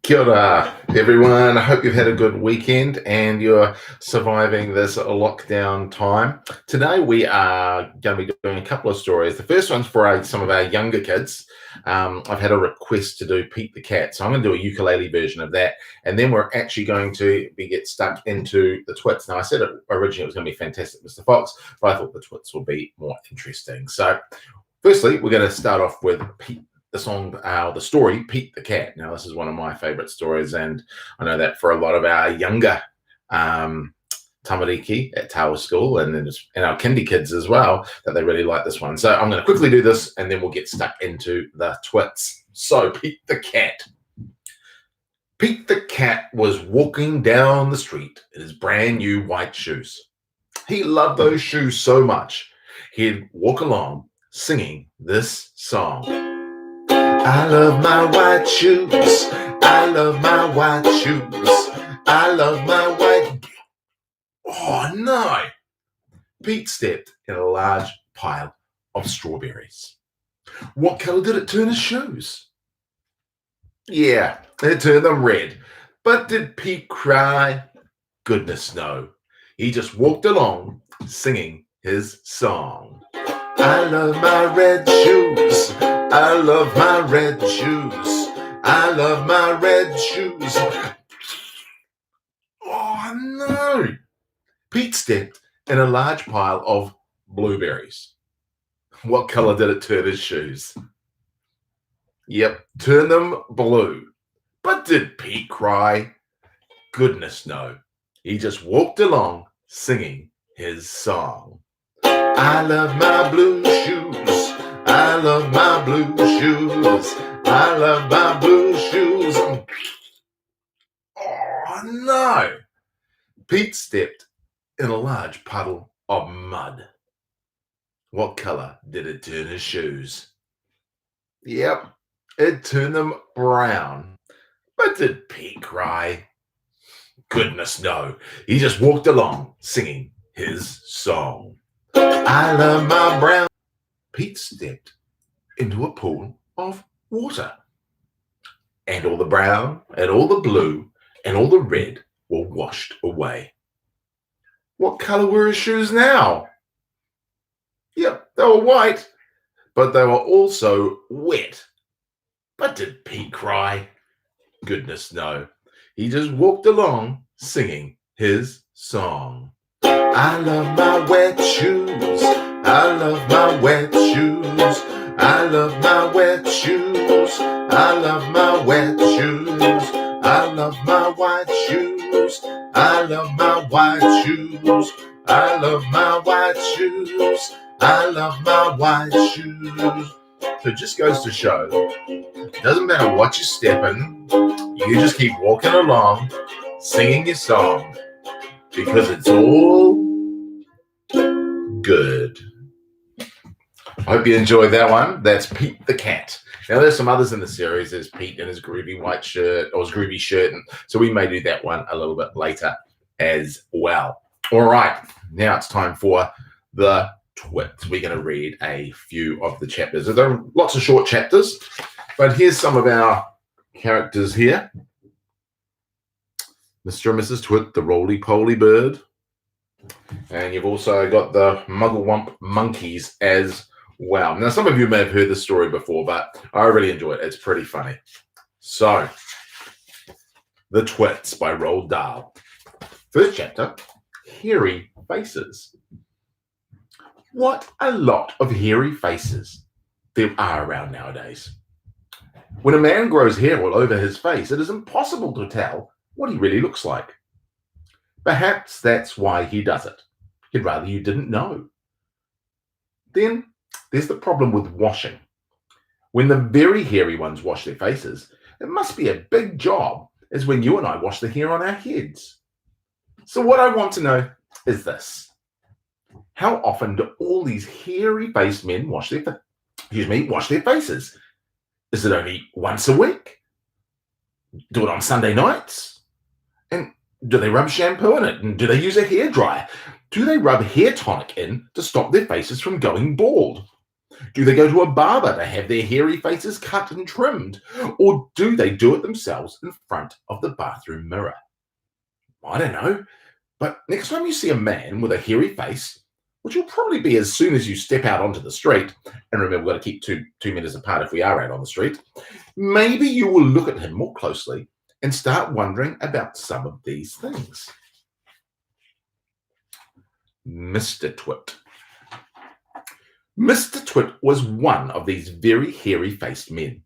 Kia ora, everyone. I hope you've had a good weekend and you're surviving this lockdown time. Today, we are going to be doing a couple of stories. The first one's for some of our younger kids. I've had a request to do Pete the Cat, so I'm going to do a ukulele version of that. And then we're actually going to get stuck into the Twits. Now, I said originally it was going to be Fantastic Mr. Fox, but I thought the Twits will be more interesting. So, firstly, we're going to start off with Pete. The story, Pete the Cat. Now, this is one of my favorite stories, and I know that for a lot of our younger tamariki at Tawa school and our kindy kids as well, that they really like this one. So I'm going to quickly do this, and then we'll get stuck into the Twits. So, Pete the Cat. Pete the Cat was walking down the street in his brand new white shoes. He loved those shoes so much, he'd walk along singing this song. I love my white shoes. I love my white shoes. I love my white. Oh no! Pete stepped in a large pile of strawberries. What color did it turn his shoes? Yeah, it turned them red. But did Pete cry? Goodness no. He just walked along singing his song. I love my red shoes. I love my red shoes. I love my red shoes. Oh no! Pete stepped in a large pile of blueberries. What color did it turn his shoes? Yep, turn them blue. But did Pete cry? Goodness no. He just walked along singing his song. I love my blue shoes. I love my blue shoes. I love my blue shoes. Oh no! Pete stepped in a large puddle of mud. What color did it turn his shoes? Yep, it turned them brown. But did Pete cry? Goodness no. He just walked along singing his song. I love my brown. Pete stepped into a pool of water. And all the brown and all the blue and all the red were washed away. What color were his shoes now? Yep, they were white, but they were also wet. But did Pete cry? Goodness no. He just walked along singing his song. I love my wet shoes. I love my wet shoes. I love my wet shoes. I love my wet shoes. I love my white shoes. I love my white shoes. I love my white shoes. I love my white shoes. So it just goes to show, it doesn't matter what you're stepping, you just keep walking along, singing your song, because it's all good. I hope you enjoyed that one. That's Pete the Cat. Now, there's some others in the series. There's Pete in his groovy white shirt, or his groovy shirt, and so we may do that one a little bit later as well. All right, now it's time for the Twits. We're going to read a few of the chapters. There are lots of short chapters, but here's some of our characters here. Mr. and Mrs. Twit, the roly-poly bird. And you've also got the Mugglewump monkeys as well. Now, some of you may have heard this story before, but I really enjoy it. It's pretty funny. So, The Twits by Roald Dahl. First chapter, Hairy Faces. What a lot of hairy faces there are around nowadays. When a man grows hair all over his face, it is impossible to tell what he really looks like. Perhaps that's why he does it. He'd rather you didn't know. Then there's the problem with washing. When the very hairy ones wash their faces, it must be a big job, as when you and I wash the hair on our heads. So what I want to know is this. How often do all these hairy-faced men wash their faces? Is it only once a week? Do it on Sunday nights? And do they rub shampoo in it? And do they use a hairdryer? Do they rub hair tonic in to stop their faces from going bald? Do they go to a barber to have their hairy faces cut and trimmed? Or do they do it themselves in front of the bathroom mirror? I don't know. But next time you see a man with a hairy face, which will probably be as soon as you step out onto the street, and remember, we've got to keep two meters apart if we are out on the street, maybe you will look at him more closely and start wondering about some of these things. Mr. Twit. Mr. Twit was one of these very hairy-faced men.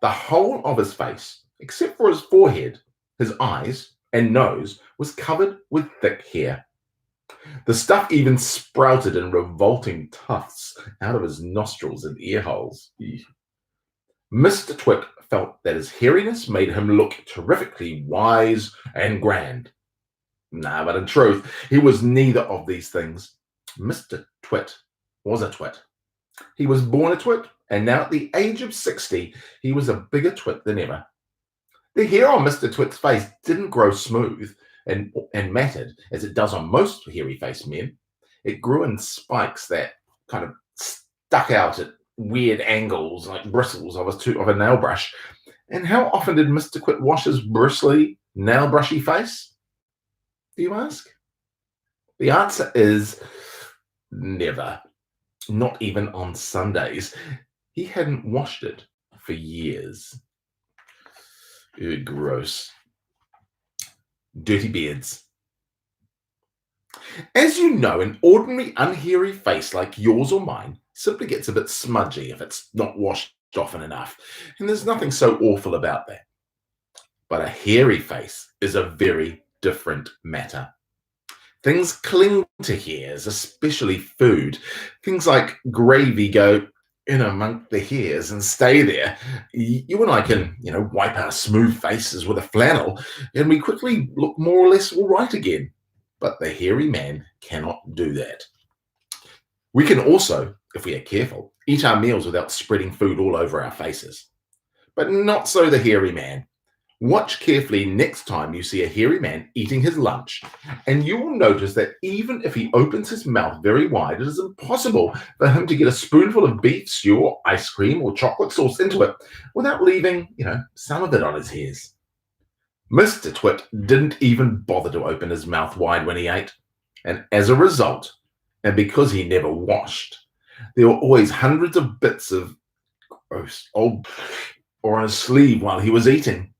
The whole of his face, except for his forehead, his eyes, and nose, was covered with thick hair. The stuff even sprouted in revolting tufts out of his nostrils and ear holes. Mr. Twit felt that his hairiness made him look terrifically wise and grand. Nah, but in truth, he was neither of these things. Mr. Twit was a twit. He was born a twit, and now at the age of 60, he was a bigger twit than ever. The hair on Mr. Twit's face didn't grow smooth and matted as it does on most hairy-faced men. It grew in spikes that kind of stuck out at weird angles like bristles of a nail brush. And how often did Mr. Twit wash his bristly, nail-brushy face? Do you ask? The answer is never. Not even on Sundays. He hadn't washed it for years. Ew, gross. Dirty beards. As you know, an ordinary unhairy face like yours or mine simply gets a bit smudgy if it's not washed often enough, and there's nothing so awful about that. But a hairy face is a very different matter. Things cling to hairs, especially food. Things like gravy go in among the hairs and stay there. You and I can, wipe our smooth faces with a flannel, and we quickly look more or less all right again. But the hairy man cannot do that. We can also, if we are careful, eat our meals without spreading food all over our faces. But not so the hairy man. Watch carefully next time you see a hairy man eating his lunch, and you will notice that even if he opens his mouth very wide, it is impossible for him to get a spoonful of beef stew or ice cream or chocolate sauce into it without leaving, some of it on his hairs. Mr. Twit didn't even bother to open his mouth wide when he ate, and as a result, and because he never washed, there were always hundreds of bits of gross old or on his sleeve while he was eating.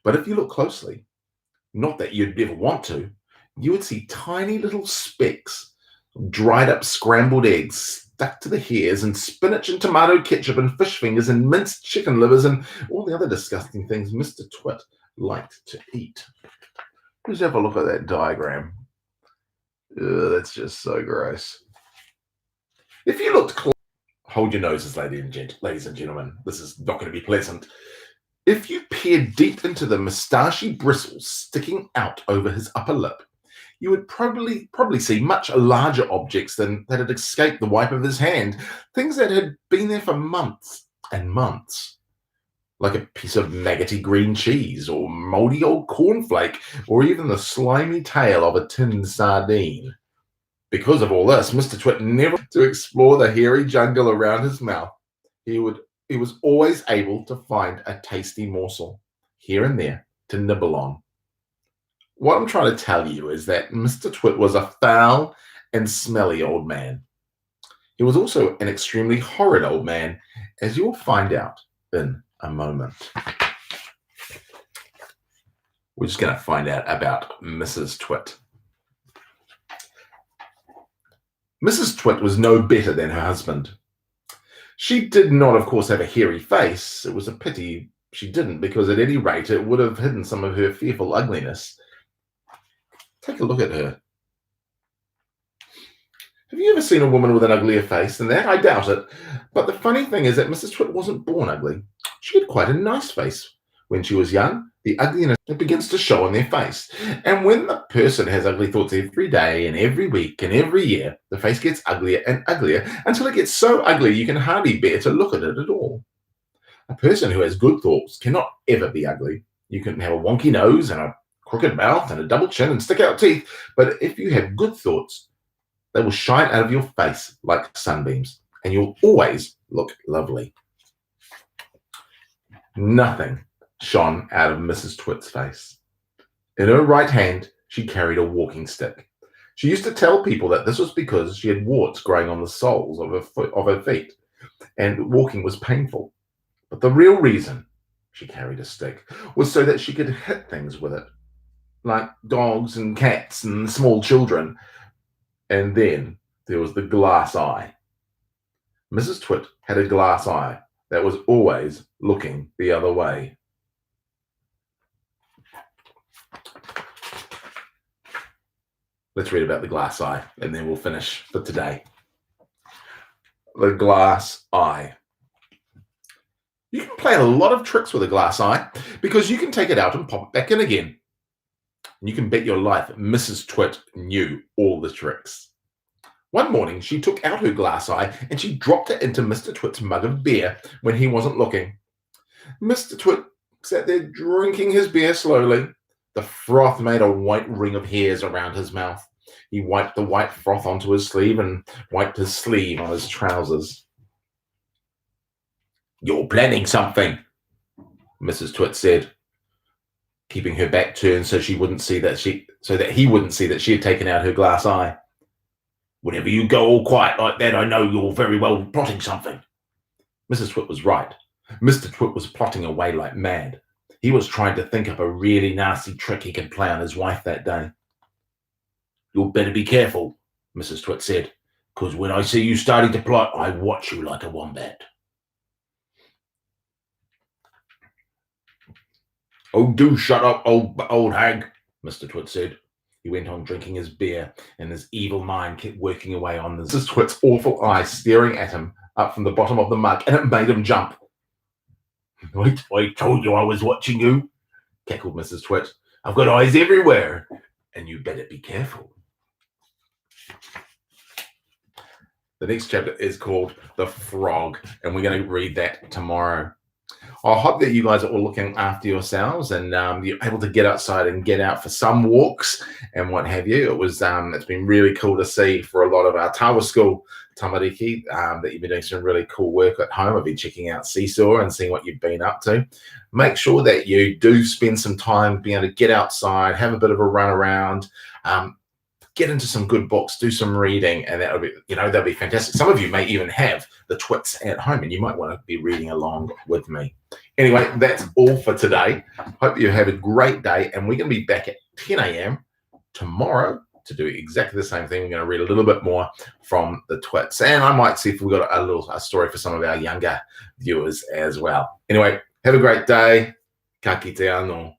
But if you look closely, not that you'd ever want to, you would see tiny little specks of dried up scrambled eggs stuck to the hairs, and spinach and tomato ketchup and fish fingers and minced chicken livers and all the other disgusting things Mr. Twit liked to eat. Just have a look at that diagram. Ugh, that's just so gross. If you looked close, hold your noses, ladies and gentlemen. This is not going to be pleasant. If you peered deep into the moustachy bristles sticking out over his upper lip, you would probably see much larger objects than that had escaped the wipe of his hand, things that had been there for months and months, like a piece of maggoty green cheese or moldy old cornflake or even the slimy tail of a tinned sardine. Because of all this, Mr. Twit never to explore the hairy jungle around his mouth. He was always able to find a tasty morsel here and there to nibble on. What I'm trying to tell you is that Mr. Twit was a foul and smelly old man. He was also an extremely horrid old man, as you'll find out in a moment. We're just going to find out about Mrs. Twit. Mrs. Twit was no better than her husband. She did not, of course, have a hairy face. It was a pity she didn't, because at any rate it would have hidden some of her fearful ugliness. Take a look at her. Have you ever seen a woman with an uglier face than that? I doubt it. But the funny thing is that Mrs. Twit wasn't born ugly. She had quite a nice face. When she was young, the ugliness begins to show on their face. And when the person has ugly thoughts every day and every week and every year, the face gets uglier and uglier until it gets so ugly you can hardly bear to look at it at all. A person who has good thoughts cannot ever be ugly. You can have a wonky nose and a crooked mouth and a double chin and stick out teeth, but if you have good thoughts, they will shine out of your face like sunbeams, and you'll always look lovely. Nothing shone out of Mrs. Twit's face. In her right hand, she carried a walking stick. She used to tell people that this was because she had warts growing on the soles of her feet, and walking was painful. But the real reason she carried a stick was so that she could hit things with it, like dogs and cats and small children. And then there was the glass eye. Mrs. Twit had a glass eye that was always looking the other way. Let's read about the glass eye, and then we'll finish for today. The glass eye. You can play a lot of tricks with a glass eye because you can take it out and pop it back in again. And you can bet your life Mrs. Twit knew all the tricks. One morning, she took out her glass eye and she dropped it into Mr. Twit's mug of beer when he wasn't looking. Mr. Twit sat there drinking his beer slowly. The froth made a white ring of hairs around his mouth. He wiped the white froth onto his sleeve and wiped his sleeve on his trousers. "You're planning something," Mrs. Twit said, keeping her back turned so he wouldn't see that she had taken out her glass eye. "Whenever you go all quiet like that, I know you're very well plotting something." Mrs. Twit was right. Mr. Twit was plotting away like mad. He was trying to think up a really nasty trick he could play on his wife that day. "You'd better be careful," Mrs. Twit said, "because when I see you starting to plot, I watch you like a wombat." "Oh, do shut up, old hag," Mr. Twit said. He went on drinking his beer, and his evil mind kept working away on Mrs. Twit's awful eyes staring at him up from the bottom of the mug, and it made him jump. I told you I was watching you," cackled Mrs. Twit. "I've got eyes everywhere, and you better be careful." The next chapter is called The Frog, and we're going to read that tomorrow. I hope that you guys are all looking after yourselves and you're able to get outside and get out for some walks and what have you. It's been really cool to see for a lot of our Tawa school tamariki that you've been doing some really cool work at home. I've been checking out Seesaw and seeing what you've been up to. Make sure that you do spend some time being able to get outside, have a bit of a run around, get into some good books, do some reading, and that'll be fantastic. Some of you may even have the Twits at home, and you might want to be reading along with me. Anyway, that's all for today. Hope you have a great day, and we're going to be back at 10 a.m. tomorrow to do exactly the same thing. We're going to read a little bit more from the Twits, and I might see if we've got a story for some of our younger viewers as well. Anyway, have a great day. Ka kite anō.